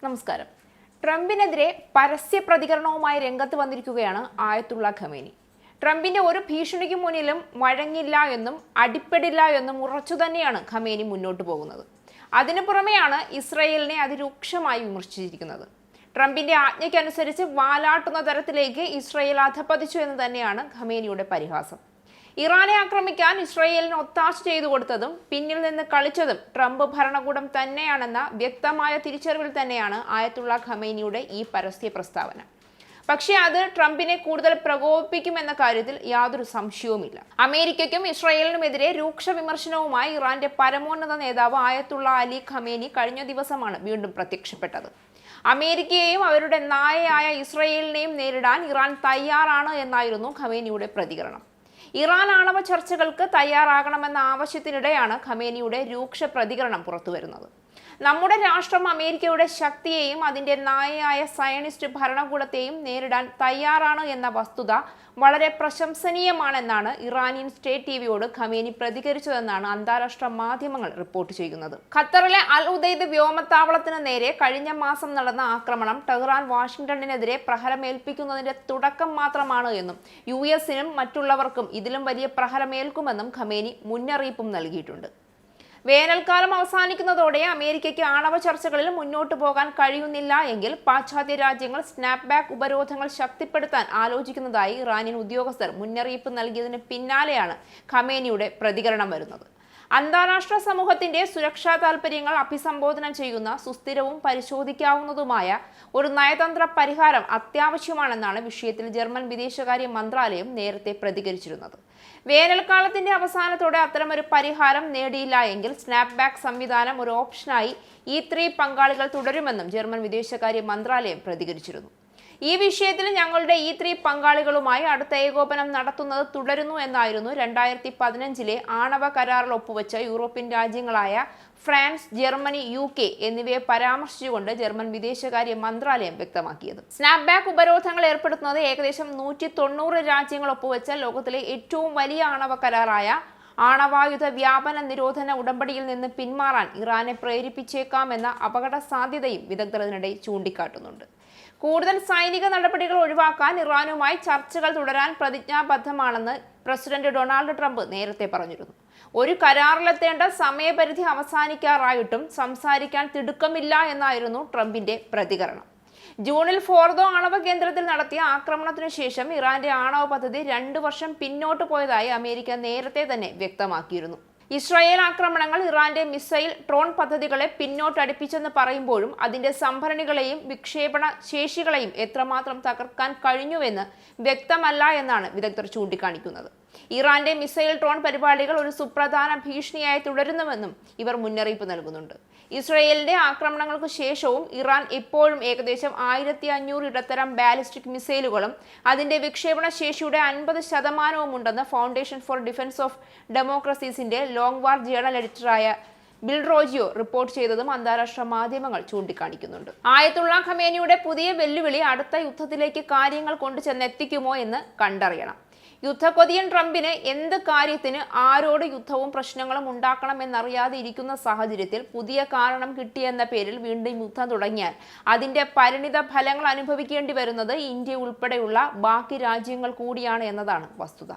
നമസ്കാരം. ട്രംപിനെതിരെ പരസ്യ പ്രതികരണവുമായി രംഗത്ത് വന്നിരിക്കുകയാണ് ആയത്തുള്ള ഖമേനി. ട്രംപിന്റെ ഒരു ഭീഷണിക്ക് മുന്നിലും വഴങ്ങില്ല എന്നും അടിപ്പെടില്ല എന്നും ഉറച്ചു തന്നെയാണ് ഖമേനി മുന്നോട്ട് പോകുന്നത്. അതിനു പുറമെയാണ് ഇസ്രയേലിനെ അതിരൂക്ഷമായി വിമർശിച്ചിരിക്കുന്നത്. ട്രംപിന്റെ ആജ്ഞയ്ക്കനുസരിച്ച് വാലാട്ടുന്ന തരത്തിലേക്ക് ഇസ്രയേൽ അധപ്പതിച്ചു എന്ന് തന്നെയാണ് ഖമേനിയുടെ പരിഹാസം. ഇറാനെ ആക്രമിക്കാൻ ഇസ്രയേലിന് ഒത്താശ ചെയ്തു കൊടുത്തതും പിന്നിൽ നിന്ന് കളിച്ചതും ട്രംപ് ഭരണകൂടം തന്നെയാണെന്ന വ്യക്തമായ തിരിച്ചറിവിൽ തന്നെയാണ് ആയത്തുള്ള ഖമേനിയുടെ ഈ പരസ്യ പ്രസ്താവന. പക്ഷേ അത് ട്രംപിനെ കൂടുതൽ പ്രകോപിപ്പിക്കുമെന്ന കാര്യത്തിൽ യാതൊരു സംശയവുമില്ല. അമേരിക്കയ്ക്കും ഇസ്രയേലിനുമെതിരെ രൂക്ഷ വിമർശനവുമായി ഇറാന്റെ പരമോന്നത നേതാവ് ആയത്തുള്ള അലി ഖമേനി കഴിഞ്ഞ ദിവസമാണ് വീണ്ടും പ്രത്യക്ഷപ്പെട്ടത്. അമേരിക്കയെയും അവരുടെ നായയായ ഇസ്രയേലിനെയും നേരിടാൻ ഇറാൻ തയ്യാറാണ് എന്നായിരുന്നു ഖമേനിയുടെ പ്രതികരണം. ഇറാൻ ആണവ ചർച്ചകൾക്ക് തയ്യാറാകണമെന്ന ആവശ്യത്തിനിടെയാണ് ഖമേനിയുടെ രൂക്ഷ പ്രതികരണം പുറത്തുവരുന്നത്. നമ്മുടെ രാഷ്ട്രം അമേരിക്കയുടെ ശക്തിയെയും അതിന്റെ നായയായ സയനിസ്റ്റ് ഭരണകൂടത്തെയും നേരിടാൻ തയ്യാറാണ് എന്ന വസ്തുത വളരെ പ്രശംസനീയമാണെന്നാണ് ഇറാനിയൻ സ്റ്റേറ്റ് ടിവിയോട് ഖമേനി പ്രതികരിച്ചതെന്നാണ് അന്താരാഷ്ട്ര മാധ്യമങ്ങൾ റിപ്പോർട്ട് ചെയ്യുന്നത്. ഖത്തറിലെ അൽ ഉദൈദ് വ്യോമത്താവളത്തിന് നേരെ കഴിഞ്ഞ മാസം നടന്ന ആക്രമണം ടെഹ്റാൻ വാഷിംഗ്ടണിനെതിരെ പ്രഹരമേൽപ്പിക്കുന്നതിന്റെ തുടക്കം മാത്രമാണ് എന്നും US-നും മറ്റുള്ളവർക്കും ഇതിലും വലിയ പ്രഹരമേൽക്കുമെന്നും ഖമേനി മുന്നറിയിപ്പും നൽകിയിട്ടുണ്ട്. വേനൽക്കാലം അവസാനിക്കുന്നതോടെ അമേരിക്കയ്ക്ക് ആണവ ചർച്ചകളിൽ മുന്നോട്ടു പോകാൻ കഴിയുന്നില്ല എങ്കിൽ പാശ്ചാത്യ രാജ്യങ്ങൾ സ്നാപ്ബാക്ക് ഉപരോധങ്ങൾ ശക്തിപ്പെടുത്താൻ ആലോചിക്കുന്നതായി ഇറാനിയൻ ഉദ്യോഗസ്ഥർ മുന്നറിയിപ്പ് നൽകിയതിന് പിന്നാലെയാണ് ഖമേനിയുടെ പ്രതികരണം വരുന്നത്. അന്താരാഷ്ട്ര സമൂഹത്തിന്റെ സുരക്ഷാ താൽപര്യങ്ങൾ അഭിസംബോധന ചെയ്യുന്ന സുസ്ഥിരവും പരിശോധിക്കാവുന്നതുമായ ഒരു നയതന്ത്ര പരിഹാരം അത്യാവശ്യമാണെന്നാണ് വിഷയത്തിൽ ജർമ്മൻ വിദേശകാര്യ മന്ത്രാലയം നേരത്തെ പ്രതികരിച്ചിരുന്നത്. വേനൽക്കാലത്തിന്റെ അവസാനത്തോടെ അത്തരമൊരു പരിഹാരം നേടിയില്ല എങ്കിൽ സ്നാപ്ബാക്ക് സംവിധാനം ഒരു ഓപ്ഷനായി E3 പങ്കാളികൾ തുടരുമെന്നും ജർമ്മൻ വിദേശകാര്യ മന്ത്രാലയം പ്രതികരിച്ചിരുന്നു. ഈ വിഷയത്തിൽ ഞങ്ങളുടെ E3 പങ്കാളികളുമായി അടുത്ത ഏകോപനം നടത്തുന്നത് തുടരുന്നു എന്നായിരുന്നു 2015 ആണവ കരാറിൽ ഒപ്പുവെച്ച യൂറോപ്യൻ രാജ്യങ്ങളായ ഫ്രാൻസ്, ജർമ്മനി, UK എന്നിവയെ പരാമർശിച്ചുകൊണ്ട് ജർമ്മൻ വിദേശകാര്യ മന്ത്രാലയം വ്യക്തമാക്കിയത്. സ്നാപ്ബാക്ക് ഉപരോധങ്ങൾ ഏർപ്പെടുത്തുന്നത് ഏകദേശം 190 രാജ്യങ്ങൾ ഒപ്പുവെച്ച ലോകത്തിലെ ഏറ്റവും വലിയ ആണവ കരാറായ ആണവായുധ വ്യാപന നിരോധന ഉടമ്പടിയിൽ നിന്ന് പിന്മാറാൻ ഇറാനെ പ്രേരിപ്പിച്ചേക്കാമെന്ന അപകട സാധ്യതയും വിദഗ്ധർ ഇതിനിടെ ചൂണ്ടിക്കാട്ടുന്നുണ്ട്. കൂടുതൽ സൈനിക നടപടികൾ ഒഴിവാക്കാൻ ഇറാനുമായി ചർച്ചകൾ തുടരാൻ പ്രതിജ്ഞാബദ്ധമാണെന്ന് പ്രസിഡന്റ് ഡൊണാൾഡ് ട്രംപ് നേരത്തെ പറഞ്ഞിരുന്നു. ഒരു കരാറിലെത്തേണ്ട സമയപരിധി അവസാനിക്കാറായിട്ടും സംസാരിക്കാൻ തിടുക്കമില്ല എന്നായിരുന്നു ട്രംപിന്റെ പ്രതികരണം. ജൂണിൽ ഫോർദോ ആണവ കേന്ദ്രത്തിൽ നടത്തിയ ആക്രമണത്തിനു ശേഷം ഇറാന്റെ ആണവ പദ്ധതി 2 വർഷം പിന്നോട്ട് പോയതായി അമേരിക്ക നേരത്തെ തന്നെ വ്യക്തമാക്കിയിരുന്നു. ഇസ്രായേൽ ആക്രമണങ്ങൾ ഇറാന്റെ മിസൈൽ ഡ്രോൺ പദ്ധതികളെ പിന്നോട്ടടിപ്പിച്ചെന്ന് പറയുമ്പോഴും അതിന്റെ സംഭരണികളെയും വിക്ഷേപണ ശേഷികളെയും എത്രമാത്രം തകർക്കാൻ കഴിഞ്ഞുവെന്ന് വ്യക്തമല്ല എന്നാണ് വിദഗ്ധർ ചൂണ്ടിക്കാണിക്കുന്നത്. ഇറാന്റെ മിസൈൽ ഡ്രോൺ പരിപാടികൾ ഒരു സുപ്രധാന ഭീഷണിയായി തുടരുന്നുവെന്നും ഇവർ മുന്നറിയിപ്പ് നൽകുന്നുണ്ട്. ഇസ്രായേലിന്റെ ആക്രമണങ്ങൾക്ക് ശേഷവും ഇറാൻ ഇപ്പോഴും ഏകദേശം 1500 ഇടത്തരം ബാലിസ്റ്റിക് മിസൈലുകളും അതിന്റെ വിക്ഷേപണ ശേഷിയുടെ 50% ഉണ്ടെന്ന് ഫൗണ്ടേഷൻ ഫോർ ഡിഫൻസ് ഓഫ് ഡെമോക്രസീസിന്റെ ലോങ് വാർ ജേണൽ എഡിറ്ററായ ബിൽ റോജിയോ റിപ്പോർട്ട് ചെയ്തതും അന്താരാഷ്ട്ര മാധ്യമങ്ങൾ ചൂണ്ടിക്കാണിക്കുന്നുണ്ട്. ആയത്തുള്ള ഖമേനിയുടെ പുതിയ വെല്ലുവിളി അടുത്ത യുദ്ധത്തിലേക്ക് കാര്യങ്ങൾ കൊണ്ടുചെന്നെത്തിക്കുമോ എന്ന് കണ്ടറിയണം. യുദ്ധക്കൊതിയൻ ട്രംപിന് എന്ത് കാര്യത്തിന് ആരോട് യുദ്ധവും പ്രശ്നങ്ങളും ഉണ്ടാക്കണമെന്നറിയാതെ ഇരിക്കുന്ന സാഹചര്യത്തിൽ പുതിയ കാരണം കിട്ടിയെന്ന പേരിൽ വീണ്ടും യുദ്ധം തുടങ്ങിയാൽ അതിന്റെ പരിണിത ഫലങ്ങൾ അനുഭവിക്കേണ്ടി വരുന്നത് ഇന്ത്യ ഉൾപ്പെടെയുള്ള ബാക്കി രാജ്യങ്ങൾ കൂടിയാണ് എന്നതാണ് വസ്തുത.